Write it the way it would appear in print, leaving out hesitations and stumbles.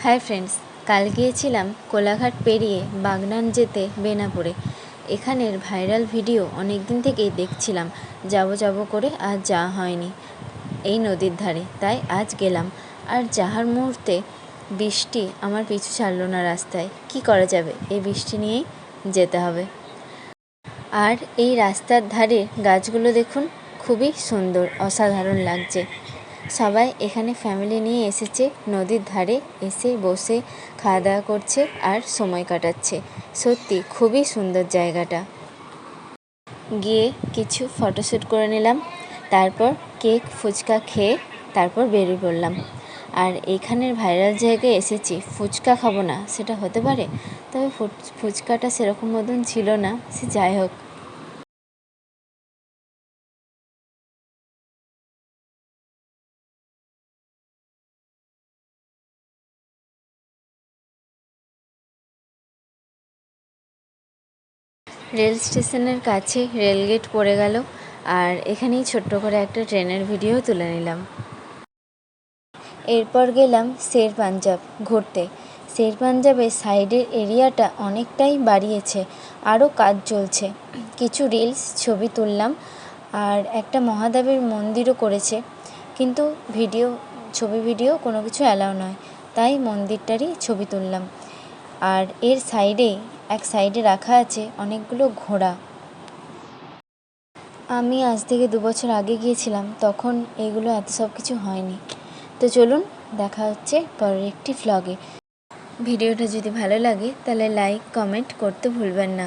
Hi friends, কাল গিয়েছিলাম কোলাঘাট পেরিয়ে বাগনান যেতে বেনাপুরে। এখানের ভাইরাল ভিডিও অনেক দিন থেকেই দেখছিলাম, যাব করে আজ যাওয়া হয়নি এই নদীর ধারে, তাই আজ গেলাম। আর যাওয়ার মুহূর্তে বৃষ্টি আমার পিছু ছাড়লো না রাস্তায়। কি করা যাবে, এই বৃষ্টি নিয়েই যেতে হবে। আর এই রাস্তার ধারে গাছগুলো দেখুন, খুবই সুন্দর, অসাধারণ লাগছে। সবাই এখানে ফ্যামিলি নিয়ে এসেছে, নদীর ধারে এসে বসে খাওয়া দাওয়া করছে আর সময় কাটাচ্ছে। সত্যি খুবই সুন্দর জায়গাটা। গিয়ে কিছু ফটোশ্যুট করে নিলাম, তারপর কেক ফুচকা খেয়ে তারপর বেরিয়ে পড়লাম। আর এখানের ভাইরাল জায়গায় এসেছি, ফুচকা খাবো না সেটা হতে পারে? তবে ফুচকাটা সেরকম মতন ছিল না, সে যাই হোক। রেল স্টেশনের কাছে রেলগেট পড়ে গেল, আর এখানেই ছোট্ট করে একটা ট্রেনের ভিডিও তুলে নিলাম। এরপর গেলাম শের পাঞ্জাব ঘুরতে। শের পাঞ্জাবের সাইডের এরিয়াটা অনেকটাই বাড়িয়েছে, আরও কাজ চলছে। কিছু রিলস ছবি তুললাম, আর একটা মহাদেবের মন্দিরও করেছে, কিন্তু ছবি ভিডিও কোনো কিছু অ্যালাউ নয়, তাই মন্দিরটারই ছবি তুললাম। আর এর এক সাইডে রাখা আছে অনেকগুলো ঘোড়া। আমি আজ থেকে 2 বছর আগে গিয়েছিলাম, তখন এগুলো এত সব কিছু হয়নি। তো চলুন, দেখা হচ্ছে পরের একটি ভ্লগে। ভিডিওটা যদি ভালো লাগে তাহলে লাইক কমেন্ট করতে ভুলবেন না।